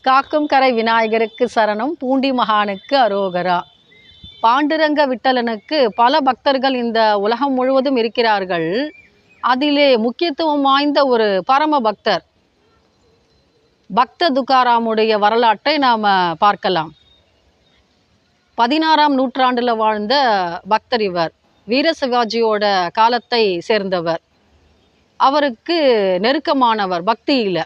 காக்கும் கரை விநாயகருக்கு சரணம், பூண்டி மகானுக்கு அரோகரா. பாண்டுரங்க விட்டலனுக்கு பல பக்தர்கள் இந்த உலகம் முழுவதும் இருக்கிறார்கள். அதிலே முக்கியத்துவம் வாய்ந்த ஒரு பரம பக்தர் பக்த துக்காராமுடைய வரலாற்றை நாம் பார்க்கலாம். 16ஆம் நூற்றாண்டில் வாழ்ந்த பக்தர் இவர். வீர சிவாஜியோட காலத்தை சேர்ந்தவர். அவருக்கு நெருக்கமானவர் பக்தியில்.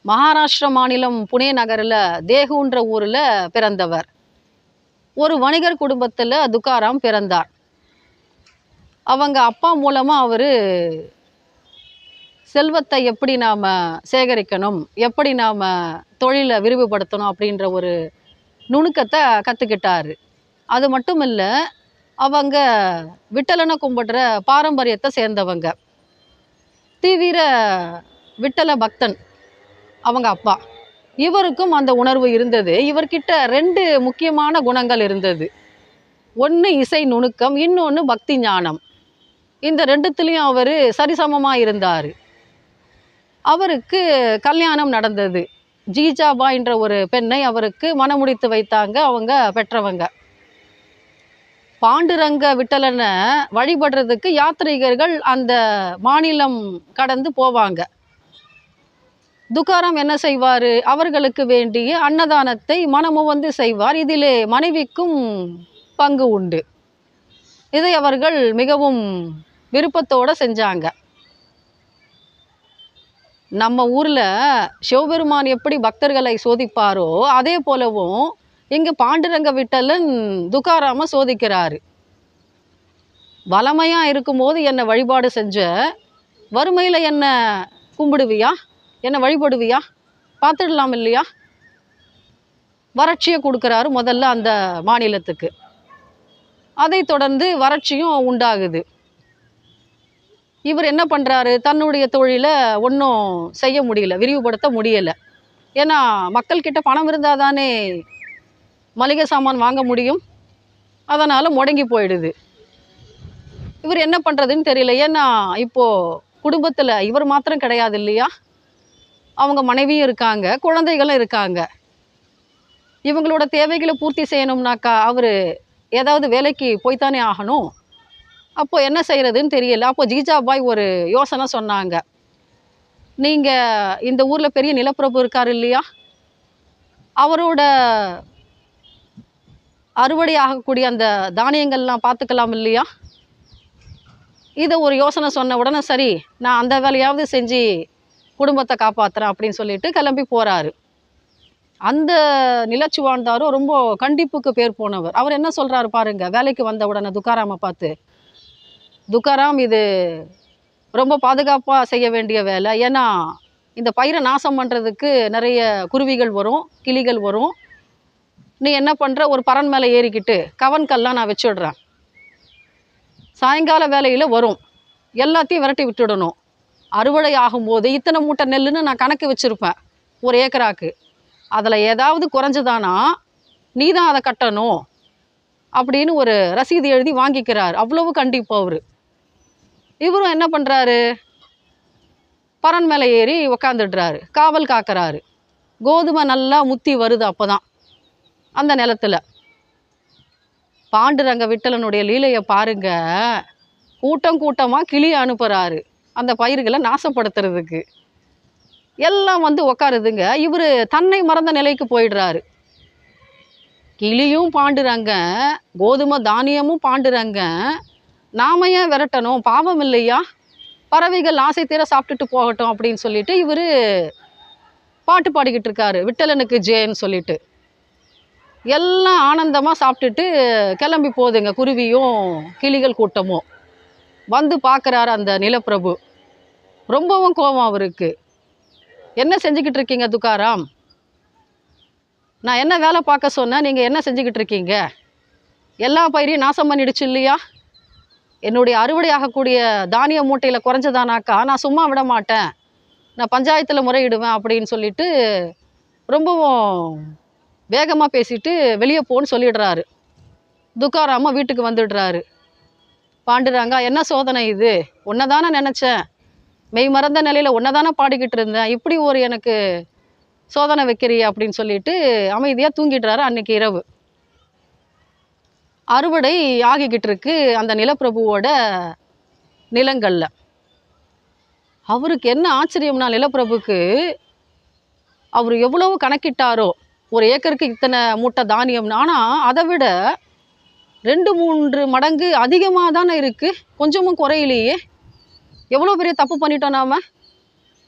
மகாராஷ்டிர மாநிலம் புனே நகரில் தேகுன்ற ஊரில் பிறந்தவர். ஒரு வணிகர் குடும்பத்தில் துக்காராம் பிறந்தார். அவங்க அப்பா மூலமாக அவர் செல்வத்தை எப்படி நாம் சேகரிக்கணும், எப்படி நாம் தொழிலை விரிவுபடுத்தணும் அப்படின்ற ஒரு நுணுக்கத்தை கற்றுக்கிட்டாரு. அது மட்டும் இல்லை, அவங்க விட்டலனை கும்பிடுற பாரம்பரியத்தை சேர்ந்தவங்க. தீவிர விட்டல பக்தன் அவங்க அப்பா. இவருக்கும் அந்த உணர்வு இருந்தது. இவர்கிட்ட 2 முக்கியமான குணங்கள் இருந்தது. ஒன்று இசை நுணுக்கம், இன்னொன்று பக்தி ஞானம். இந்த 2துலேயும் அவர் சரிசமமாக இருந்தார். அவருக்கு கல்யாணம் நடந்தது. ஜீஜாபாய்ன்ற ஒரு பெண்ணை அவருக்கு மணமுடித்து வைத்தாங்க அவங்க பெற்றவங்க. பாண்டுரங்க விட்டலனை வழிபடுறதுக்கு யாத்ரீகர்கள் அந்த மாநிலம் கடந்து போவாங்க. துக்காராம் என்ன செய்வார்? அவர்களுக்கு வேண்டிய அன்னதானத்தை மனமும் வந்து செய்வார். இதிலே மனைவிக்கும் பங்கு உண்டு. இதை அவர்கள் மிகவும் விருப்பத்தோடு செஞ்சாங்க. நம்ம ஊரில் சிவபெருமான் எப்படி பக்தர்களை சோதிப்பாரோ அதே போலவும் இங்கே பாண்டுரங்க விட்டலன் துக்காராம சோதிக்கிறாரு. வளமையாக இருக்கும்போது என்னை வழிபாடு செஞ்ச, வறுமையில் என்னை கும்பிடுவியா, என்னை வழிபடுவியா, பார்த்துடலாம் இல்லையா? வறட்சியை கொடுக்குறாரு முதல்ல அந்த மாநிலத்துக்கு. அதை தொடர்ந்து வறட்சியும் உண்டாகுது. இவர் என்ன பண்ணுறாரு? தன்னுடைய தொழிலை ஒன்றும் செய்ய முடியல, விரிவுபடுத்த முடியலை. ஏன்னா மக்கள்கிட்ட பணம் இருந்தால் தானே மளிகை சாமான் வாங்க முடியும். அதனால் முடங்கி போயிடுது. இவர் என்ன பண்ணுறதுன்னு தெரியல. ஏன்னா இப்போது குடும்பத்தில் இவர் மாத்திரம் கிடையாது இல்லையா? அவங்க மனைவியும் இருக்காங்க, குழந்தைகளும் இருக்காங்க. இவங்களோட தேவைகளை பூர்த்தி செய்யணும்னாக்கா அவர் ஏதாவது வேலைக்கு போய்த்தானே ஆகணும். அப்போது என்ன செய்கிறதுன்னு தெரியல. அப்போ ஜீஜாபாய் ஒரு யோசனை சொன்னாங்க. நீங்கள் இந்த ஊரில் பெரிய நிலப்பிரபு இருக்கார் இல்லையா, அவரோட அறுவடை ஆகக்கூடிய அந்த தானியங்கள்லாம் பார்த்துக்கலாம் இல்லையா? இதை ஒரு யோசனை சொன்ன உடனே சரி, நான் அந்த வேலையாவது செஞ்சு குடும்பத்தை காப்பாற்றுறேன் அப்படின்னு சொல்லிட்டு கிளம்பி போகிறாரு. அந்த நிலச்சுவாழ்ந்தாரும் ரொம்ப கண்டிப்புக்கு பேர் போனவர். அவர் என்ன சொல்கிறாரு பாருங்க, வேலைக்கு வந்த உடனே துக்காராமை பார்த்து, துக்காராம் இது ரொம்ப பாதுகாப்பாக செய்ய வேண்டிய வேலை. ஏன்னா இந்த பயிரை நாசம் பண்ணுறதுக்கு நிறைய குருவிகள் வரும், கிளிகள் வரும். நீ என்ன பண்ணுற, ஒரு பறன் மேலே ஏறிக்கிட்டு கவன்கல்லாம் நான் வச்சுடுறேன். சாயங்கால வேலையில் வரும், எல்லாத்தையும் விரட்டி விட்டுடணும். அறுவடை ஆகும்போது இத்தனை மூட்டை நெல்லுன்னு நான் கணக்கு வச்சுருப்பேன் ஒரு ஏக்கராக்கு. அதில் ஏதாவது குறைஞ்சதானா நீ தான் அதை கட்டணும் அப்படின்னு ஒரு ரசீது எழுதி வாங்கிக்கிறார். அவ்வளவு கண்டிப்பு அவர். இவரும் என்ன பண்ணுறாரு, பறன் மேலே ஏறி உக்காந்துடுறாரு, காவல் காக்கிறாரு. கோதுமை நல்லா முத்தி வருது அப்போ தான் அந்த நிலத்தில். பாண்டுரங்க விட்டலனுடைய லீலையை பாருங்க. கூட்டம் கூட்டமாக கிளி அனுப்புகிறாரு அந்த பயிர்களை நாசப்படுத்துறதுக்கு. எல்லாம் வந்து உக்காருதுங்க. இவர் தன்னை மறந்த நிலைக்கு போயிடுறாரு. கிளியும் பாண்டுரங்க, கோதுமை தானியமும் பாண்டுரங்க, நாம ஏன் விரட்டணும், பாவம் இல்லையா, பறவைகள் ஆசை தீர சாப்பிட்டுட்டு போகட்டும் அப்படின்னு சொல்லிட்டு இவர் பாட்டு பாடிக்கிட்டு இருக்காரு, விட்டலனுக்கு ஜெயன்னு சொல்லிட்டு. எல்லாம் ஆனந்தமாக சாப்பிட்டுட்டு கிளம்பி போகுதுங்க. குருவியும் கிளிகள் கூட்டமும் வந்து பார்க்குறாரு அந்த நிலப்பிரபு. ரொம்பவும் கோபம் அவருக்கு. என்ன செஞ்சுக்கிட்டு இருக்கீங்க துக்காராம்? நான் என்ன வேலை பார்க்க சொன்னேன், நீங்கள் என்ன செஞ்சுக்கிட்டு இருக்கீங்க? எல்லா பயிரையும் நாசம் பண்ணிடுச்சு இல்லையா? என்னுடைய அறுவடை ஆகக்கூடிய தானிய மூட்டையில் குறைஞ்சதானாக்கா நான் சும்மா விட மாட்டேன், நான் பஞ்சாயத்தில் முறையிடுவேன் அப்படின்னு சொல்லிட்டு ரொம்பவும் வேகமாக பேசிட்டு வெளியே போன்னு சொல்லிடுறாரு. துக்காராம வீட்டுக்கு வந்துடுறாரு. பாண்டுரங்க, என்ன சோதனை இது, உன்னை தானே நினச்சேன், மெய் மறந்த நிலையில் உன்னை தானே பாடிக்கிட்டு இருந்தேன், இப்படி ஒரு எனக்கு சோதனை வைக்கிறிய அப்படின்னு சொல்லிட்டு அமைதியாக தூங்கிடுறாரு. அன்னைக்கு இரவு அறுவடை ஆகிக்கிட்டு இருக்கு அந்த நிலப்பிரபுவோட நிலங்கள்ல. அவருக்கு என்ன ஆச்சரியம்னா, நிலப்பிரபுக்கு அவர் எவ்வளவு கணக்கிட்டாரோ, ஒரு ஏக்கருக்கு இத்தனை மூட்டை தானியம்னு, ஆனால் அதை விட 2-3 மடங்கு அதிகமாக தானே இருக்குது, கொஞ்சமும் குறையிலேயே. எவ்வளோ பெரிய தப்பு பண்ணிட்டோம் நாம்.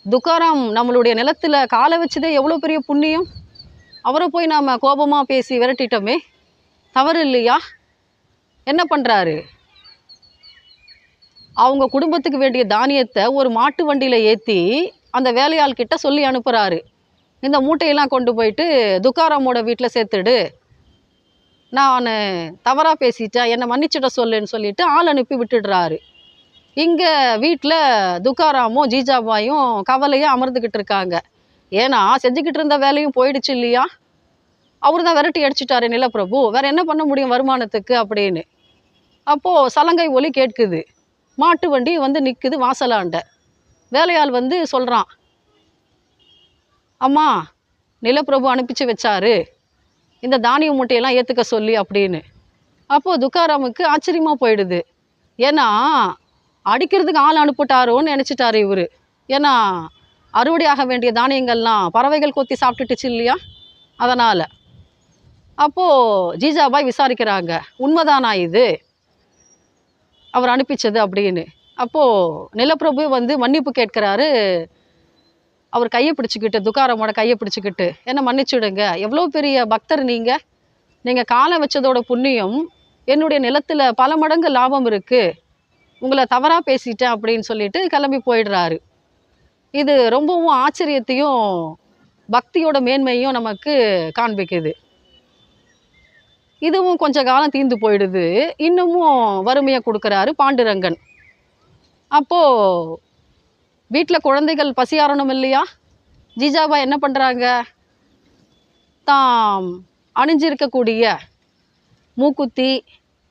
துக்காராம் நம்மளுடைய நிலத்தில் காலை வச்சதே எவ்வளோ பெரிய புண்ணியம். அவரை போய் நாம் கோபமாக பேசி விரட்டிட்டோமே, தவறு இல்லையா? என்ன பண்ணுறாரு, அவங்க குடும்பத்துக்கு வேண்டிய தானியத்தை ஒரு மாட்டு வண்டியில் ஏற்றி அந்த வேலையாள் கிட்ட சொல்லி அனுப்புகிறாரு. இந்த மூட்டையெல்லாம் கொண்டு போயிட்டு துக்காராமோட வீட்டில் சேர்த்துடு, நான் தவறாக பேசிட்டேன், என்னை மன்னிச்சிட சொல்லுன்னு சொல்லிட்டு ஆள் அனுப்பி விட்டுடுறாரு. இங்கே வீட்டில் துக்காராமும் ஜீஜாபாயும் கவலையாக அமர்ந்துக்கிட்டு இருக்காங்க. ஏன்னா செஞ்சுக்கிட்டு இருந்த வேலையும் போயிடுச்சு இல்லையா. அவர் தான் விரட்டி அடிச்சிட்டாரு நிலப்பிரபு, வேற என்ன பண்ண முடியும் வருமானத்துக்கு அப்படின்னு. அப்போது சலங்கை ஒலி கேட்குது. மாட்டு வண்டி வந்து நிற்குது வாசலாண்ட. வேலையாள் வந்து சொல்கிறான், அம்மா நிலப்பிரபு அனுப்பிச்சு வச்சாரு இந்த தானிய மூட்டையெல்லாம் ஏற்றுக்க சொல்லி அப்படின்னு. அப்போது துக்காராமுக்கு ஆச்சரியமாக போயிடுது. ஏன்னா அடிக்கிறதுக்கு ஆள் அனுப்பிட்டாரோன்னு நினச்சிட்டாரு இவர். ஏன்னா அறுவடையாக வேண்டிய தானியங்கள்லாம் பறவைகள் கொத்தி சாப்பிட்டுட்டுச்சு இல்லையா, அதனால். அப்போது ஜீஜாபாய் விசாரிக்கிறாங்க, உண்மைதானா இது அவர் அனுப்பிச்சது அப்படின்னு. அப்போது நிலப்பிரபு வந்து மன்னிப்பு கேட்குறாரு. அவர் கையை பிடிச்சிக்கிட்டு, துக்காராமோட கையை பிடிச்சிக்கிட்டு, என்ன மன்னிச்சுடுங்க, எவ்வளோ பெரிய பக்தர் நீங்கள் காலை வச்சதோட புண்ணியம் என்னுடைய நிலத்தில் பல மடங்கு லாபம் இருக்குது, உங்களை தவறாக பேசிட்டேன் அப்படின்னு சொல்லிட்டு கிளம்பி போயிடுறாரு. இது ரொம்பவும் ஆச்சரியத்தையும் பக்தியோட மேன்மையும் நமக்கு காண்பிக்குது. இதுவும் கொஞ்ச காலம் தீர்ந்து போயிடுது. இன்னமும் வறுமையை கொடுக்குறாரு பாண்டுரங்கன். அப்போது வீட்டில் குழந்தைகள் பசியாறணும் இல்லையா. ஜீஜாபாய் என்ன பண்ணுறாங்க, தாம் அணிஞ்சிருக்கக்கூடிய மூக்குத்தி,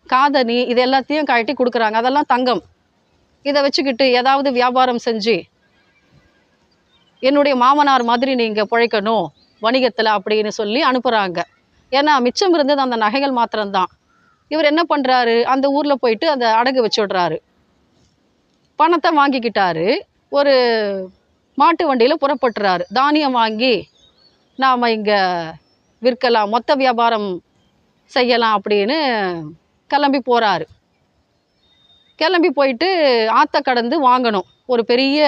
காதணி இது எல்லாத்தையும் கழட்டி கொடுக்குறாங்க. அதெல்லாம் தங்கம். இதை வச்சுக்கிட்டு ஏதாவது வியாபாரம் செஞ்சு என்னுடைய மாமனார் மாதிரி நீங்கள் பிழைக்கணும் வணிகத்தில் அப்படின்னு சொல்லி அனுப்புகிறாங்க. ஏன்னா மிச்சம் இருந்தது அந்த நகைகள் மாத்திரம்தான். இவர் என்ன பண்ணுறாரு, அந்த ஊரில் போயிட்டு அதை அடகு வச்சு விடுறாரு. பணத்தை வாங்கிக்கிட்டாரு. ஒரு மாட்டு வண்டியில் புறப்பட்டுறாரு. தானியம் வாங்கி நாம் இங்கே விற்கலாம், மொத்த வியாபாரம் செய்யலாம் அப்படின்னு கிளம்பி போகிறாரு. கிளம்பி போயிட்டு ஆற்றை கடந்து வாங்கணும் ஒரு பெரிய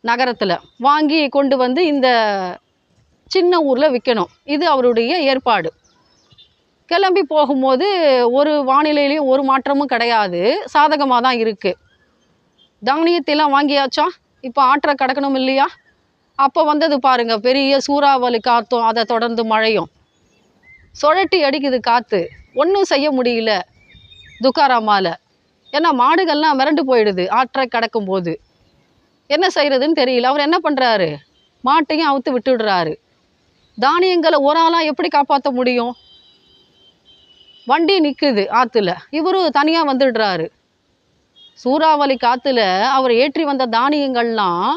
நகரத்தில். வாங்கி கொண்டு வந்து இந்த சின்ன ஊரில் விற்கணும். இது அவருடைய ஏற்பாடு. கிளம்பி போகும்போது ஒரு வானிலையிலையும் ஒரு மாற்றமும் கிடையாது, சாதகமாக தான் இருக்குது. தானியத்தையெல்லாம் வாங்கியாச்சா, இப்போ ஆற்றை கடக்கணும் இல்லையா. அப்போ வந்தது பாருங்க பெரிய சூறாவளி காற்றும், அதை தொடர்ந்து மழையும். சுழட்டி அடிக்குது காற்று. ஒன்றும் செய்ய முடியல துக்காராமால. ஏன்னா மாடுகள்லாம் மிரண்டு போயிடுது ஆற்றை கடக்கும்போது. என்ன செய்கிறதுன்னு தெரியல. அவர் என்ன பண்ணுறாரு, மாட்டையும் அவுத்து விட்டுடுறாரு. தானியங்களை ஒரு ஆளாக எப்படி காப்பாற்ற முடியும். வண்டி நிற்குது ஆற்றுல, இவரும் தனியாக வந்துடுறாரு. சூறாவளி காற்றுல அவர் ஏற்றி வந்த தானியங்கள்லாம்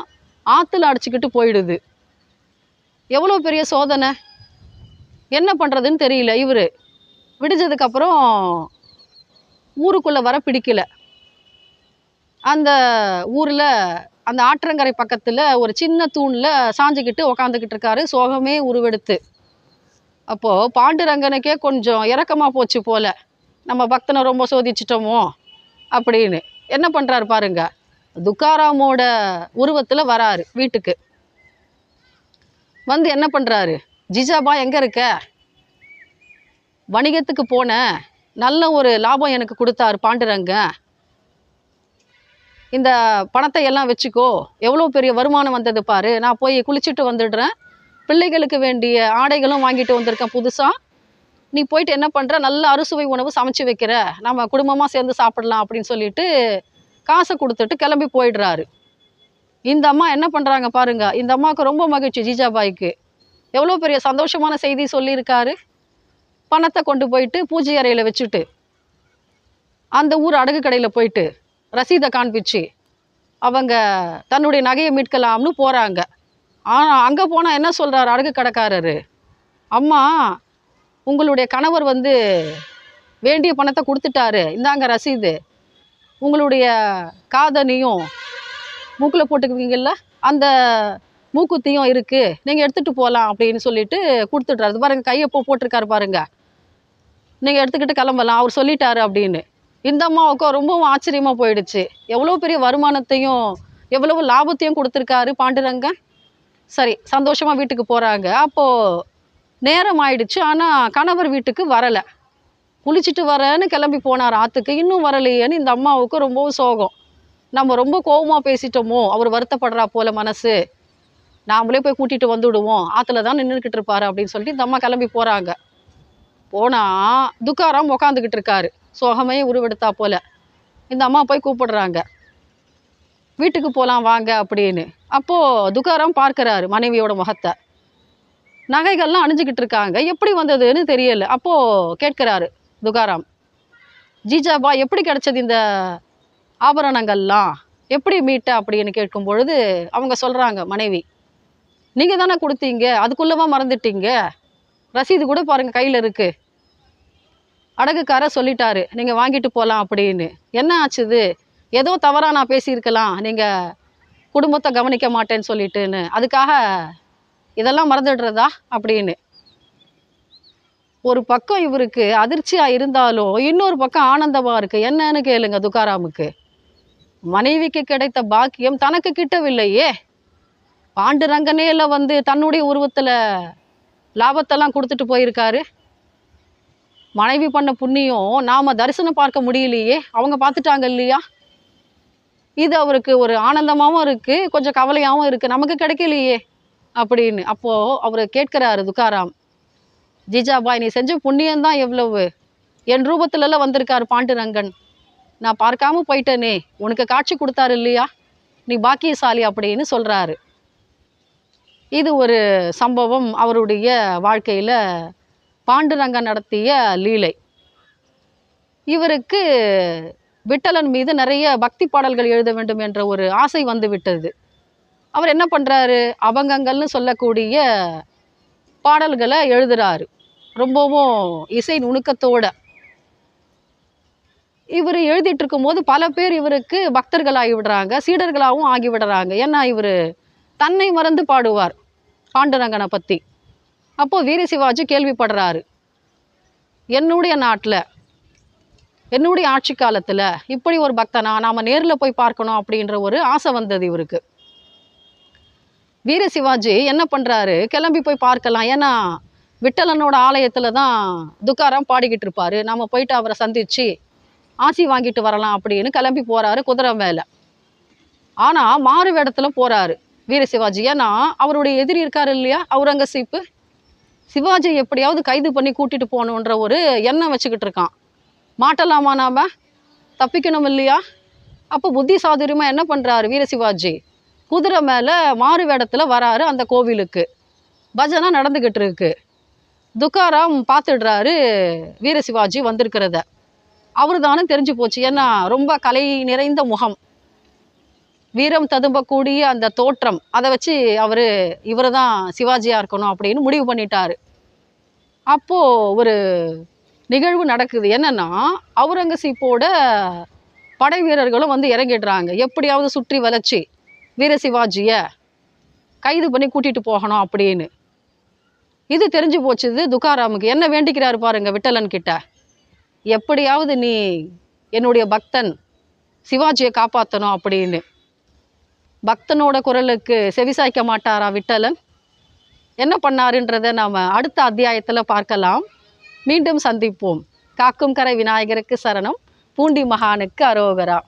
ஆற்றுல அடிச்சுக்கிட்டு போயிடுது. எவ்வளோ பெரிய சோதனை. என்ன பண்ணுறதுன்னு தெரியல. இவர் விடிஞ்சதுக்கப்புறம் ஊருக்குள்ளே வர பிடிக்கல. அந்த ஊரில் அந்த ஆற்றங்கரை பக்கத்தில் ஒரு சின்ன தூணில் சாஞ்சிக்கிட்டு உக்காந்துக்கிட்டு இருக்காரு, சோகமே உருவெடுத்து. அப்போது பாண்டுரங்கனுக்கே கொஞ்சம் இறக்கமாக போச்சு போல், நம்ம பக்தனை ரொம்ப சோதிச்சிட்டோமோ அப்படின்னு. என்ன பண்ணுறாரு பாருங்க, துக்காராமோட உருவத்தில் வராரு வீட்டுக்கு. வந்து என்ன பண்ணுறாரு, ஜிஜாபா எங்கே இருக்க, வணிகத்துக்கு போன, நல்ல ஒரு லாபம் எனக்கு கொடுத்தாரு பாண்டுரங்கன், இந்த பணத்தை எல்லாம் வச்சுக்கோ, எவ்வளோ பெரிய வருமானம் வந்தது பாரு, நான் போய் குளிச்சுட்டு வந்துடுறேன், பிள்ளைகளுக்கு வேண்டிய ஆடைகளும் வாங்கிட்டு வந்திருக்கேன் புதுசாக, நீ போயிட்டு என்ன பண்ணுற, நல்ல அறுசுவை உணவு சமைச்சு வைக்கிற, நம்ம குடும்பமாக சேர்ந்து சாப்பிடலாம் அப்படின்னு சொல்லிட்டு காசை கொடுத்துட்டு கிளம்பி போயிடுறாரு. இந்த அம்மா என்ன பண்ணுறாங்க பாருங்க, இந்த அம்மாவுக்கு ரொம்ப மகிழ்ச்சி. ஜீஜாபாய்க்கு எவ்வளோ பெரிய சந்தோஷமான செய்தி சொல்லியிருக்காரு. பணத்தை கொண்டு போயிட்டு பூஜை அறையில் வச்சுட்டு அந்த ஊர் அடகு கடையில் போயிட்டு ரசீதை காண்பிச்சு அவங்க தன்னுடைய நகையை மீட்கலாம்னு போகிறாங்க. ஆனால் அங்கே போனால் என்ன சொல்கிறார் அடகு கடைக்காரரு, அம்மா உங்களுடைய கணவர் வந்து வேண்டிய பணத்தை கொடுத்துட்டாரு, இந்தாங்க ரசீது, உங்களுடைய காதணியும் மூக்கில் போட்டுக்குவீங்கள்ல அந்த மூக்குத்தியும் இருக்குது, நீங்கள் எடுத்துகிட்டு போகலாம் அப்படின்னு சொல்லிட்டு கொடுத்துட்றாரு. பாருங்கள் கையை போட்டிருக்காரு பாருங்க, நீங்கள் எடுத்துக்கிட்டு கிளம்பலாம் அவர் சொல்லிட்டாரு அப்படின்னு. இந்த அம்மாவுக்கும் ரொம்பவும் ஆச்சரியமாக போயிடுச்சு. எவ்வளோ பெரிய வருமானத்தையும் எவ்வளவு லாபத்தையும் கொடுத்துருக்காரு பாண்டுரங்கன். சரி, சந்தோஷமாக வீட்டுக்கு போகிறாங்க. அப்போது நேரம் ஆயிடுச்சு. ஆனால் கணவர் வீட்டுக்கு வரலை. குளிச்சுட்டு வரேன்னு கிளம்பி போனார் ஆற்றுக்கு, இன்னும் வரலையேன்னு இந்த அம்மாவுக்கு ரொம்பவும் சோகம். நம்ம ரொம்ப கோபமாக பேசிட்டோமோ, அவர் வருத்தப்படுறா போல மனசு, நாமளே போய் கூட்டிகிட்டு வந்துவிடுவோம், ஆற்றுல தான் நின்றுக்கிட்டு இருப்பாரு அப்படின்னு சொல்லிட்டு இந்த அம்மா கிளம்பி போகிறாங்க. போனால் துக்காராம் உக்காந்துக்கிட்டு இருக்காரு, சோகமே உருவெடுத்தா போல. இந்த அம்மா போய் கூப்பிடுறாங்க, வீட்டுக்கு போகலாம் வாங்க அப்படின்னு. அப்போது துக்காராம் பார்க்குறாரு மனைவியோட முகத்தை. நகைகள்லாம் அணிஞ்சிக்கிட்டு இருக்காங்க, எப்படி வந்ததுன்னு தெரியல. அப்போது கேட்குறாரு துக்காராம், ஜீஜாபா எப்படி கிடச்சது இந்த ஆபரணங்கள்லாம், எப்படி மீட்ட அப்படின்னு கேட்கும் பொழுது அவங்க சொல்கிறாங்க மனைவி, நீங்கள் தானே கொடுத்தீங்க, அதுக்குள்ளவா மறந்துட்டீங்க, ரசீது கூட பாருங்கள் கையில் இருக்குது, அடகுக்காரர் சொல்லிட்டாரு நீங்கள் வாங்கிட்டு போகலாம் அப்படின்னு. என்ன ஆச்சுது, ஏதோ தவறாக நான் பேசியிருக்கலாம், நீங்கள் குடும்பத்தை கவனிக்க மாட்டேன்னு சொல்லிட்டுன்னு, அதுக்காக இதெல்லாம் மறந்துடுறதா அப்படின்னு. ஒரு பக்கம் இவருக்கு அதிர்ச்சியாக இருந்தாலும் இன்னொரு பக்கம் ஆனந்தமாக இருக்குது. என்னன்னு கேளுங்க துக்காராமுக்கு, மனைவிக்கு கிடைத்த பாக்கியம் தனக்கு கிட்டவில்லையே. பாண்டுரங்கனேல வந்து தன்னுடைய உருவத்தில் லாபத்தெல்லாம் கொடுத்துட்டு போயிருக்காரு. மனைவி பண்ண புண்ணியம் நாம் தரிசனம் பார்க்க முடியலையே, அவங்க பார்த்துட்டாங்க இல்லையா. இது அவருக்கு ஒரு ஆனந்தமாகவும் இருக்குது, கொஞ்சம் கவலையாகவும் இருக்குது, நமக்கு கிடைக்கலையே அப்படின்னு. அப்போது அவர் கேட்குறாரு துக்காராம், ஜீஜாபாய் நீ செஞ்ச புண்ணியம்தான் எவ்வளவு, என் ரூபத்துலலாம் வந்திருக்காரு பாண்டுரங்கன், நான் பார்க்காம போயிட்டேனே, உனக்கு காட்சி கொடுத்தாரு இல்லையா, நீ பாக்கியசாலி அப்படின்னு சொல்கிறாரு. இது ஒரு சம்பவம் அவருடைய வாழ்க்கையில் பாண்டுரங்கன் நடத்திய லீலை. இவருக்கு விட்டலன் மீது நிறைய பக்தி பாடல்கள் எழுத வேண்டும் என்ற ஒரு ஆசை வந்து விட்டது. அவர் என்ன பண்ணுறாரு, அபங்கங்கள்னு சொல்லக்கூடிய பாடல்களை எழுதுகிறாரு, ரொம்பவும் இசை நுணுக்கத்தோட. இவர் எழுதிட்டு இருக்கும்போது பல பேர் இவருக்கு பக்தர்களாகி விடுறாங்க, சீடர்களாகவும் ஆகிவிடுறாங்க. ஏன்னா இவர் தன்னை மறந்து பாடுவார் பாண்டுரங்கனை பற்றி. அப்போது வீர சிவாஜி கேள்விப்படுறாரு, என்னுடைய நாட்டில் என்னுடைய ஆட்சி காலத்தில் இப்படி ஒரு பக்தனா நாம் நேரில் போய் பார்க்கணும் அப்படின்ற ஒரு ஆசை வந்தது இவருக்கு. வீர சிவாஜி என்ன பண்ணுறாரு, கிளம்பி போய் பார்க்கலாம், ஏன்னா விட்டலனோட ஆலயத்தில் தான் துக்காராம் பாடிக்கிட்டு இருப்பார், நாம் போயிட்டு அவரை சந்தித்து ஆசி வாங்கிட்டு வரலாம் அப்படின்னு கிளம்பி போகிறாரு குதிரை மேலே. ஆனால் மாறு வேடத்தில் போகிறாரு வீர சிவாஜி. ஏன்னா அவருடைய எதிரி இருக்கார் இல்லையா அவுரங்கசீப்பு, சிவாஜி எப்படியாவது கைது பண்ணி கூட்டிகிட்டு போகணுன்ற ஒரு எண்ணம் வச்சுக்கிட்டு இருக்கான். மாட்டலாமா நாம், தப்பிக்கணும் இல்லையா. அப்போ புத்தி சாதுரியமாக என்ன பண்ணுறாரு வீர சிவாஜி, குதிரை மேலே மாறு வேடத்தில் வராரு அந்த கோவிலுக்கு. பஜனை நடந்துக்கிட்டு இருக்கு. துக்காராம் பார்த்துடுறாரு வீர சிவாஜி வந்திருக்கிறத. அவர் தானே தெரிஞ்சு போச்சு, ஏன்னா ரொம்ப கலை நிறைந்த முகம், வீரம் ததும்பக்கூடிய அந்த தோற்றம், அதை வச்சு இவர் தான் சிவாஜியாக இருக்கணும் அப்படின்னு முடிவு பண்ணிட்டாரு. அப்போது ஒரு நிகழ்வு நடக்குது. என்னென்னா அவுரங்கசீப்போட படை வீரர்களும் வந்து இறங்கிடுறாங்க, எப்படியாவது சுற்றி வளைச்சி வீர சிவாஜியை கைது பண்ணி கூட்டிகிட்டு போகணும் அப்படின்னு. இது தெரிஞ்சு போச்சுது துக்காராமுக்கு. என்ன வேண்டிக்கிறாரு பாருங்க விட்டலன் கிட்ட, எப்படியாவது நீ என்னுடைய பக்தன் சிவாஜியை காப்பாற்றணும் அப்படின்னு. பக்தனோட குரலுக்கு செவிசாய்க்க மாட்டாரா விட்டலன், என்ன பண்ணாருன்றதை நாம் அடுத்த அத்தியாயத்தில் பார்க்கலாம். மீண்டும் சந்திப்போம். காக்கும் கரை விநாயகருக்கு சரணம், பூண்டி மகானுக்கு அரோகரா.